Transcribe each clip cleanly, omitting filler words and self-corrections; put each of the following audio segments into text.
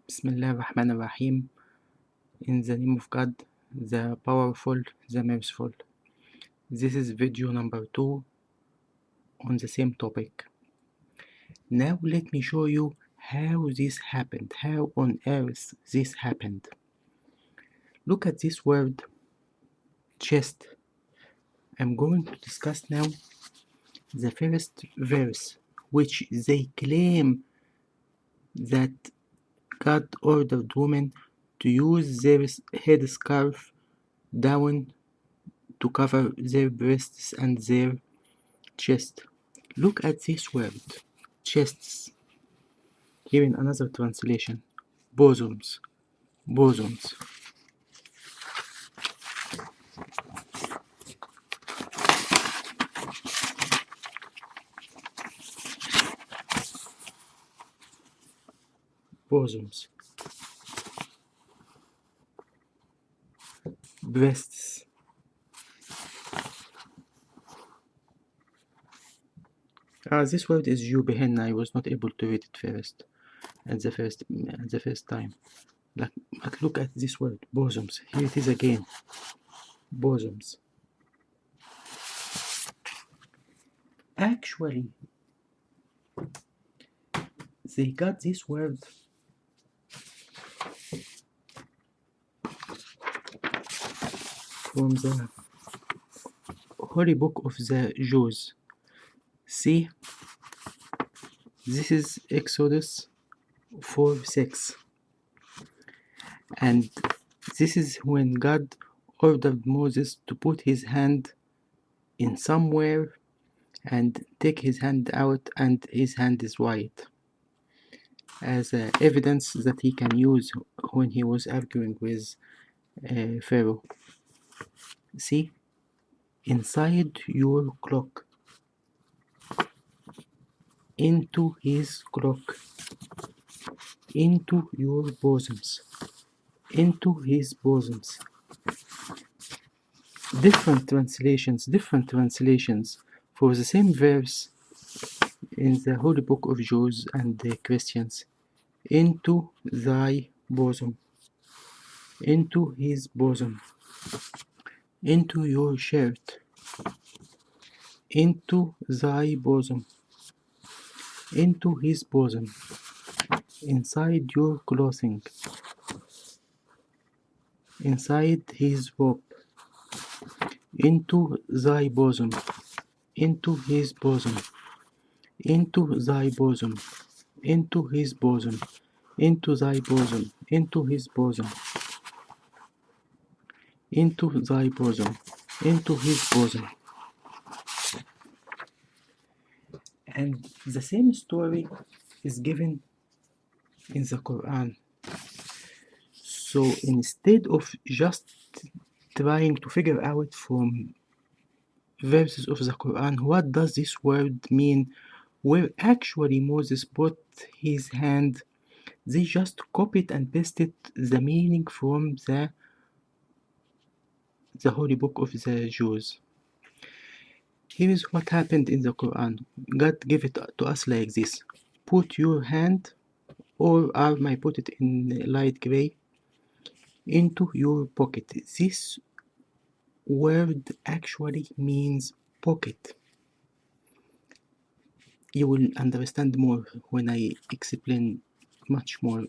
Bismillah ar-Rahman ar-Rahim. In the name of God, the powerful, the merciful. This is video number 2 on the same topic. Now let me show you how this happened, how on earth this happened. Look at this word, chest. I'm going to discuss now the first verse, which they claim that God ordered women to use their headscarf down to cover their breasts and their chest. Look at this word, chests. Here in another translation, bosoms, bosoms. Bosoms, breasts. This word is jubehenna. I was not able to read it first at the first time. But look at this word, bosoms. Here it is again, bosoms. Actually, they got this word from the Holy Book of the Jews. See, this is Exodus 4:6, and this is when God ordered Moses to put his hand in somewhere and take his hand out, and his hand is white, as evidence that he can use when he was arguing with Pharaoh. See, inside your cloak, into his cloak, into your bosoms, into his bosoms. Different translations for the same verse in the Holy Book of Jews and the Christians. Into thy bosom, into his bosom, into your shirt, into thy bosom, into his bosom, inside your clothing, inside his robe, into thy bosom, into his bosom, into thy bosom, into his bosom, into thy bosom, into his bosom, into thy bosom, into his bosom. And the same story is given in the Quran. So instead of just trying to figure out from verses of the Quran what does this word mean, where actually Moses put his hand, they just copied and pasted the meaning from the Holy Book of the Jews. Here is what happened in the Quran. God gave it to us like this: put your hand, or I might put it in light gray, into your pocket. This word actually means pocket. You will understand more when I explain much more.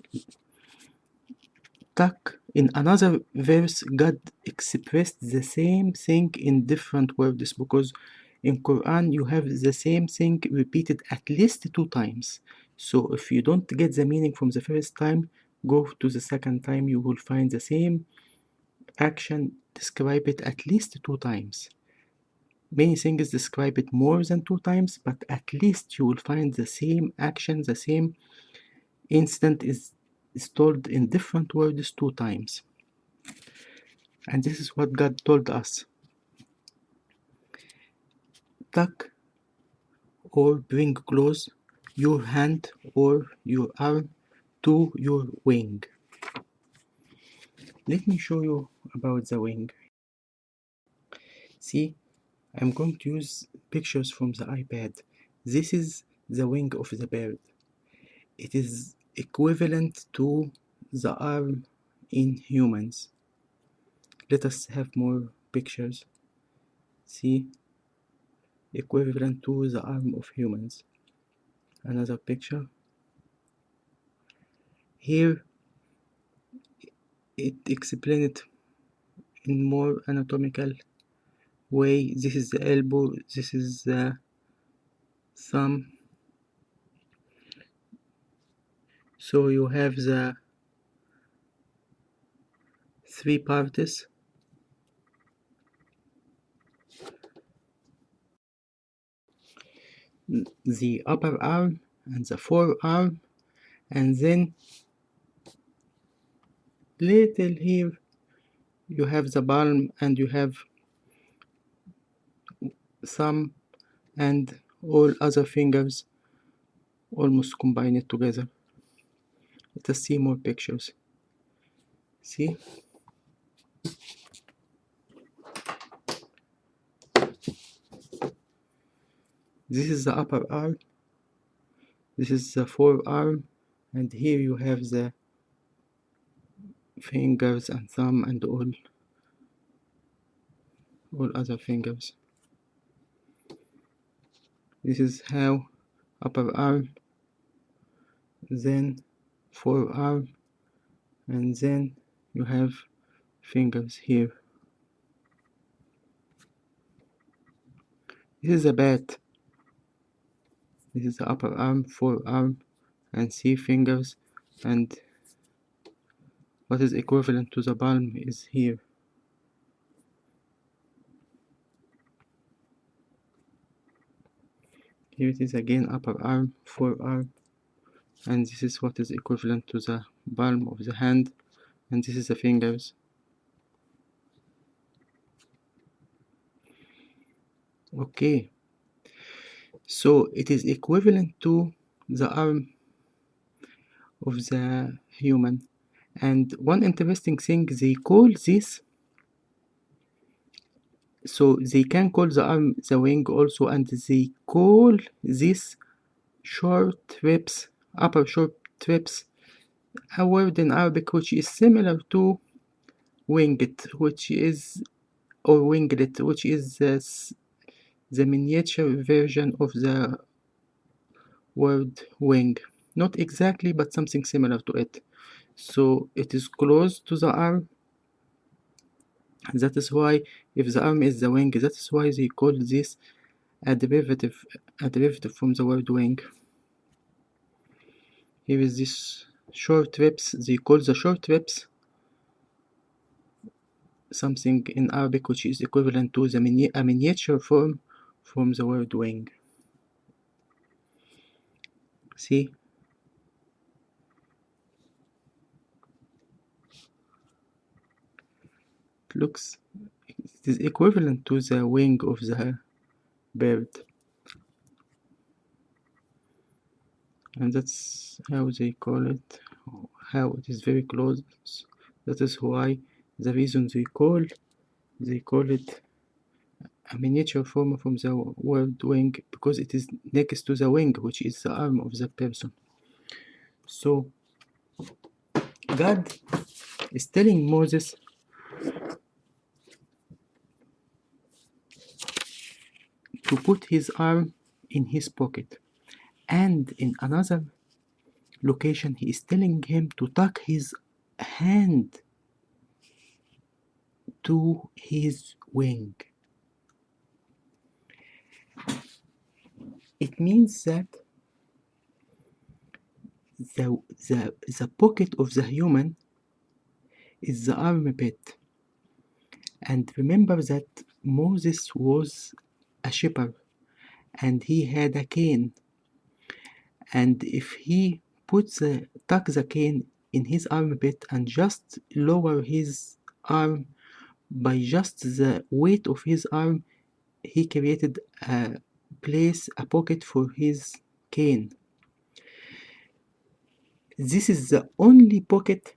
Tuck. In another verse, God expressed the same thing in different words, because in Quran you have the same thing repeated at least 2 times. So if you don't get the meaning from the first time, go to the second time, you will find the same action, describe it at least 2 times. Many things describe it more than 2 times, but at least you will find the same action, the same incident is told in different words 2 times. And this is what God told us: tuck or bring close your hand or your arm to your wing. Let me show you about the wing. See, I'm going to use pictures from the iPad. This is the wing of the bird. It is equivalent to the arm in humans. Let us have more pictures. See, equivalent to the arm of humans. Another picture. Here it explains it in more anatomical way. This is the elbow, this is the thumb. So you have the three parts. The upper arm and the forearm, and then little here you have the palm, and you have thumb and all other fingers almost combined together. Let us see more pictures. See, this is the upper arm, this is the forearm, and here you have the fingers and thumb and all other fingers. This is how upper arm, then forearm, and then you have fingers here. This is a bat. This is the upper arm, forearm, and see fingers, and what is equivalent to the palm is here. Here it is again, upper arm, forearm, and this is what is equivalent to the palm of the hand, and this is the fingers. Okay, so it is equivalent to the arm of the human. And one interesting thing, they call this, so they can call the arm the wing also, and they call this short ribs, upper short ribs, a word in Arabic which is similar to winged, which is, or winglet, which is the miniature version of the word wing. Not exactly, but something similar to it. So it is close to the arm. That is why, if the arm is the wing, that is why they call this a derivative from the word wing. Here is this short ribs. They call the short ribs something in Arabic which is equivalent to a miniature form from the word wing. See? It looks, it is equivalent to the wing of the bird. And that's how they call it, how it is very close. That is why, the reason they call it a miniature form from the word wing, because it is next to the wing, which is the arm of the person. So God is telling Moses to put his arm in his pocket, and in another location he is telling him to tuck his hand to his wing. It means that the pocket of the human is the armpit. And remember that Moses was a shepherd and he had a cane, and if he tuck the cane in his armpit and just lower his arm by just the weight of his arm, he created a pocket for his cane. This is the only pocket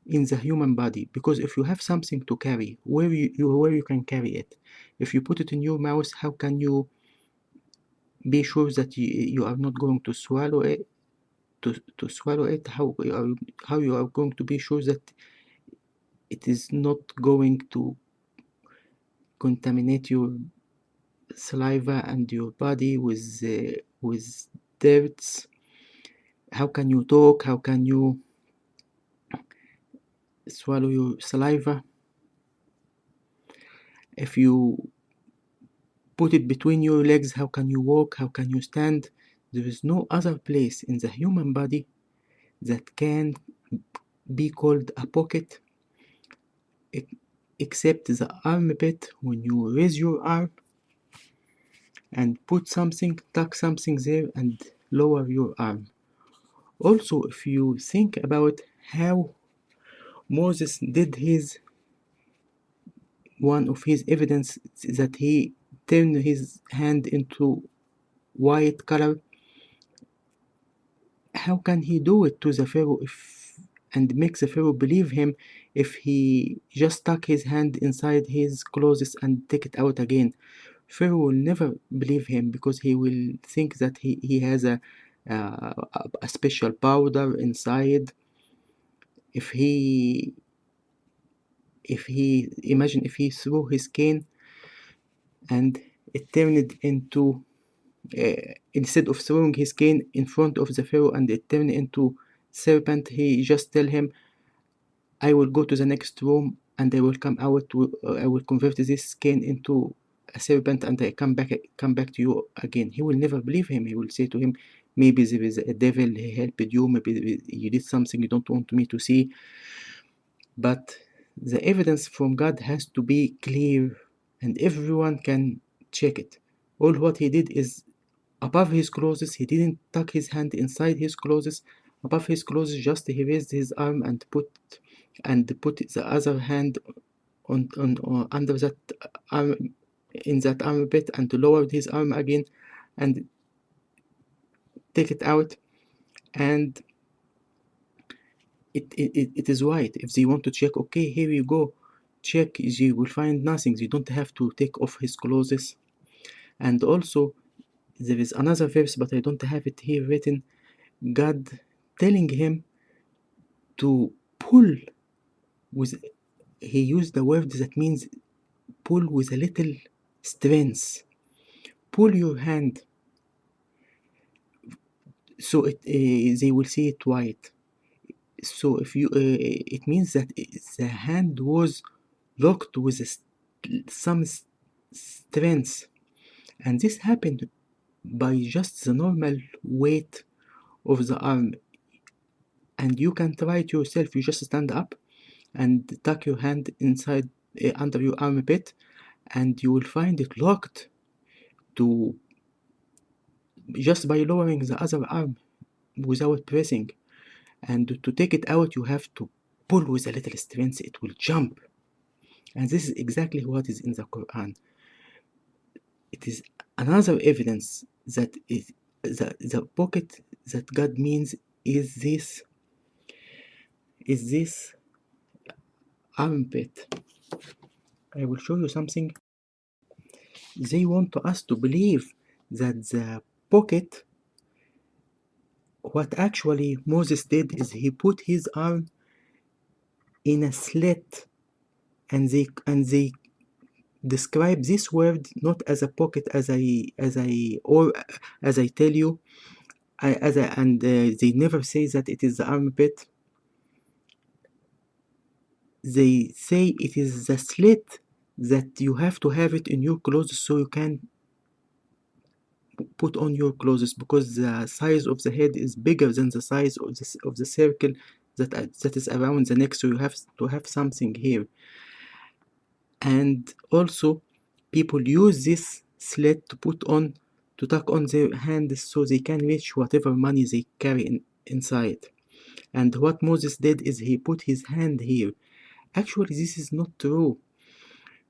in the human body, because if you have something to carry, where you can carry it? If you put it in your mouth, how can you be sure that you are not going to swallow it? to swallow it, how you are going to be sure that it is not going to contaminate your saliva and your body with dirts? How can you talk? How can you swallow your saliva? If you put it between your legs, how can you walk? How can you stand? There is no other place in the human body that can be called a pocket except the armpit. When you raise your arm and put something, tuck something there and lower your arm. Also, if you think about how Moses did one of his evidence that he turned his hand into white color, how can he do it to the Pharaoh and make the Pharaoh believe him if he just stuck his hand inside his clothes and take it out again? Pharaoh will never believe him because he will think that he has a special powder inside. If he imagine if he threw his cane and it turned into instead of throwing his cane in front of the Pharaoh and it turned into serpent, he just tell him, I will go to the next room and I will come out I will convert this cane into a serpent and I come back to you again. He will never believe him. He will say to him, maybe there is a devil, he helped you, maybe you did something you don't want me to see. But the evidence from God has to be clear and everyone can check it. All what he did is above his clothes, he didn't tuck his hand inside his clothes. Above his clothes, just he raised his arm and put the other hand on under that arm, in that armpit, and lowered his arm again and take it out, and it is white. If they want to check, okay, here you go, check, you will find nothing. You don't have to take off his clothes. And also there is another verse, but I don't have it here written, God telling him to pull with, he used the word that means pull with a little strength. Pull your hand so they will see it white. So if you it means that the hand was locked with some strength, and this happened by just the normal weight of the arm. And you can try it yourself. You just stand up and tuck your hand inside under your armpit, and you will find it locked to just by lowering the other arm without pressing. And to take it out, you have to pull with a little strength. It will jump. And this is exactly what is in the Quran. It is another evidence that the pocket that God means is this armpit. I will show you something. They want us to believe that the pocket, what actually Moses did is he put his arm in a slit, and they describe this word not as a pocket as I tell you, they never say that it is the armpit. They say it is the slit that you have to have it in your clothes so you can put on your clothes, because the size of the head is bigger than the size of the circle that is around the neck, so you have to have something here. And also people use this slit to tuck on their hands so they can reach whatever money they carry inside. And what Moses did is he put his hand here. Actually, this is not true,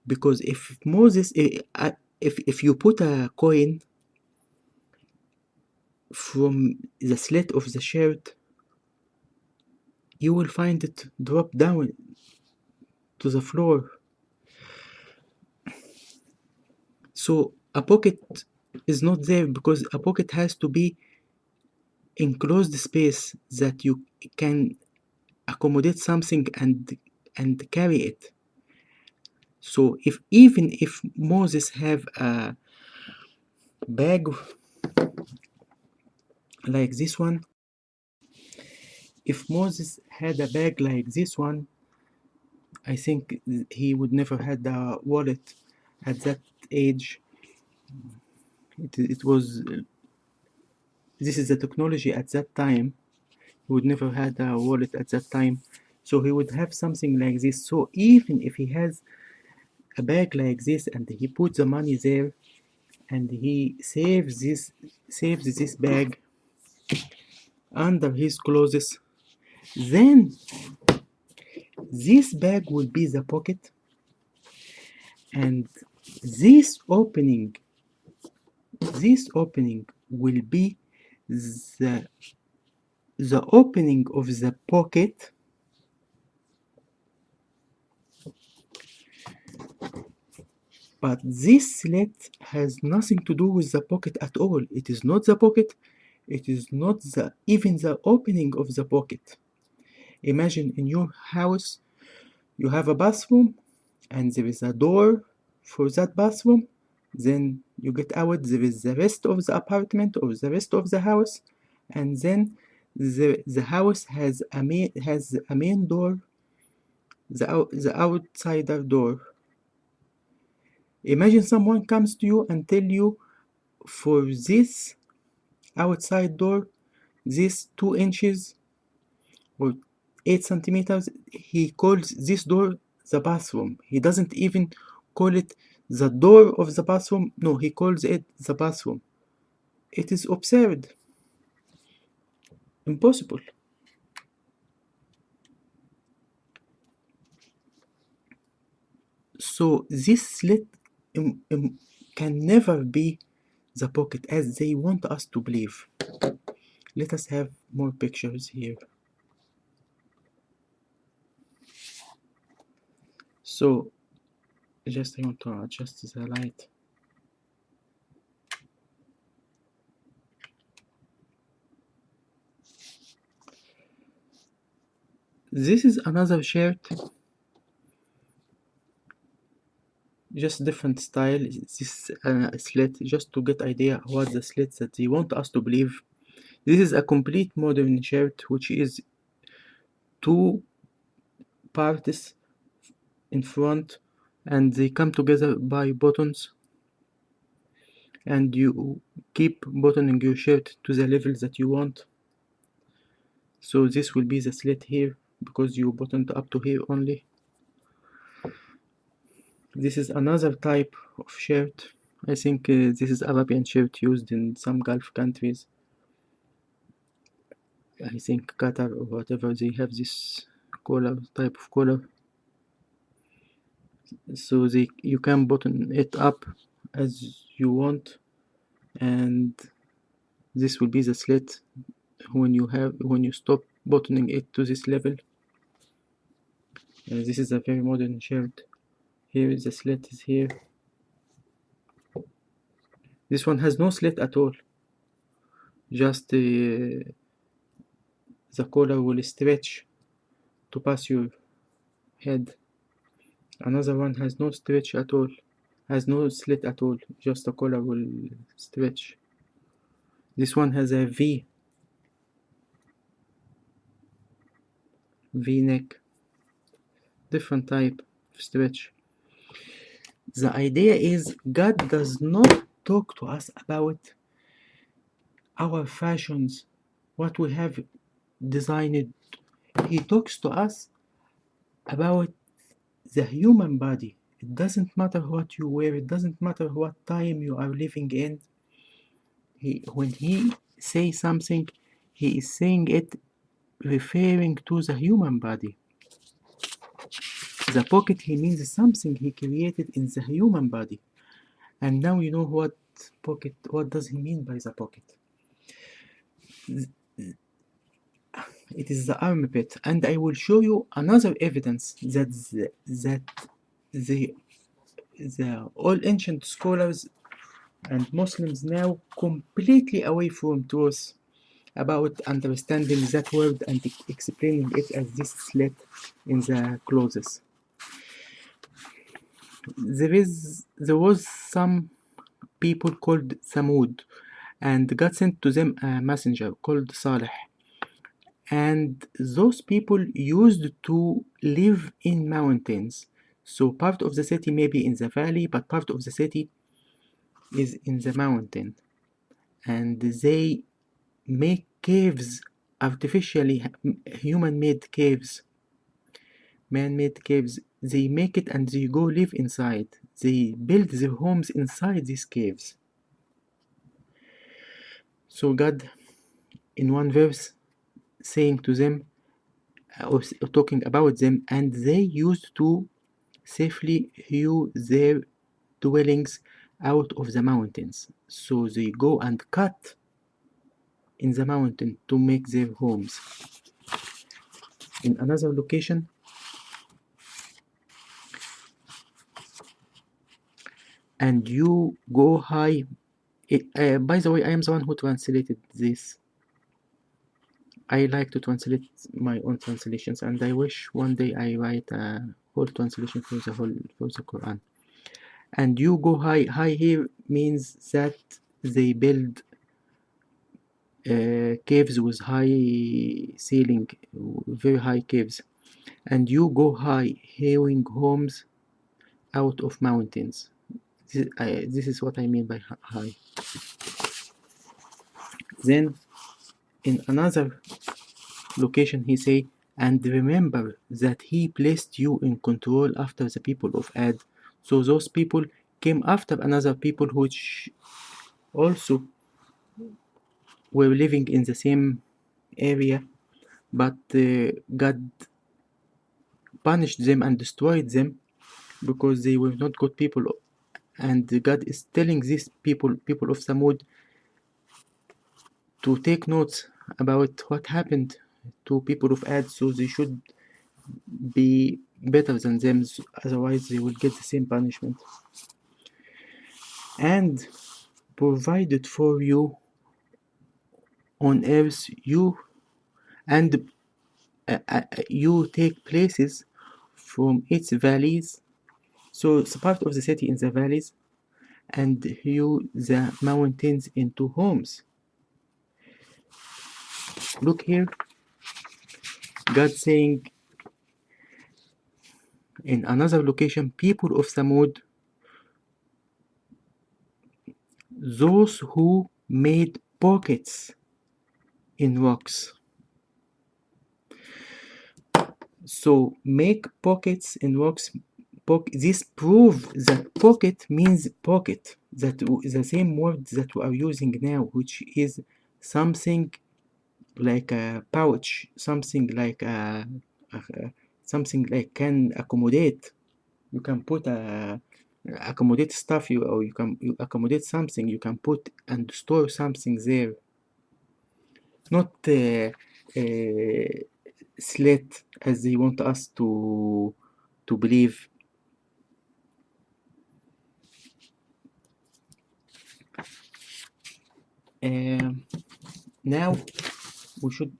because if Moses, if you put a coin from the slit of the shirt, you will find it drop down to the floor. So a pocket is not there, because a pocket has to be enclosed space that you can accommodate something and carry it. So even if Moses have a bag like this one, if Moses had a bag like this one, I think he would never had a wallet at that age. It was this is the technology at that time. He would never had a wallet at that time, so he would have something like this. So even if he has a bag like this and he puts the money there and he saves this bag under his clothes, then this bag will be the pocket, and this opening will be the opening of the pocket, but this slit has nothing to do with the pocket at all. It is not the pocket, it is not even the opening of the pocket. Imagine in your house you have a bathroom and there is a door for that bathroom. Then you get out, there is the rest of the apartment or the rest of the house, and then the house has a main door, the outsider door. Imagine someone comes to you and tell you, for this outside door, this 2 inches or 8 centimeters, he calls this door the bathroom. He doesn't even call it the door of the bathroom. No, he calls it the bathroom. It is absurd. Impossible. So this slit can never be the pocket as they want us to believe. Let us have more pictures here. So just I want to adjust the light. This is another shirt, just different style. This slit, just to get idea what the slit that they want us to believe. This is a complete modern shirt, which is 2 parts in front, and they come together by buttons, and you keep buttoning your shirt to the level that you want. So this will be the slit here because you buttoned up to here only. This is another type of shirt. I think this is Arabian shirt used in some Gulf countries. I think Qatar or whatever, they have this type of collar. So you can button it up as you want, and this will be the slit when you stop buttoning it to this level. This is a very modern shirt. Here is the slit is here. This one has no slit at all. Just the collar will stretch to pass your head. Another one has no stretch at all, has no slit at all, just the collar will stretch. This one has a V neck, different type of stretch. The idea is God does not talk to us about our fashions, what we have designed. He talks to us about the human body. It doesn't matter what you wear, it doesn't matter what time you are living in. When he says something, he is saying it referring to the human body. The pocket, he means something he created in the human body. And now you know what pocket, what does he mean by the pocket? It is the armpit, and I will show you another evidence that the all ancient scholars and Muslims now completely away from truth about understanding that word and explaining it as this slit in the clothes. There was some people called Thamud, and God sent to them a messenger called Salih. And those people used to live in mountains. So part of the city may be in the valley, but part of the city is in the mountain. And they make caves, artificially human-made caves, man-made caves. They make it and they go live inside. They build their homes inside these caves. So God, in one verse, saying to them, or talking about them, and they used to safely hew their dwellings out of the mountains. So they go and cut in the mountain to make their homes. In another location, and you go high. By the way, I am the one who translated this. I like to translate my own translations, and I wish one day I write a whole translation for the Quran. And you go high. High here means that they build caves with high ceiling, very high caves. And you go high, hewing homes out of mountains. This is what I mean by high. Then in another location he say, and remember that he placed you in control after the people of Ad. So those people came after another people which also were living in the same area, but God punished them and destroyed them because they were not good people. And God is telling these people of Samud, to take notes about what happened to people of Ad, so they should be better than them, otherwise they will get the same punishment. And provided for you on earth, you take places from its valleys. So it's part of the city in the valleys, and hew the mountains into homes. Look here, God saying in another location, people of Samud, those who made pockets in rocks. So make pockets in rocks. This proves that pocket means pocket. That the same word that we are using now, which is something like a pouch, something like something like can accommodate. You can put accommodate stuff, or you accommodate something. You can put and store something there. Not slit as they want us to believe. Now we should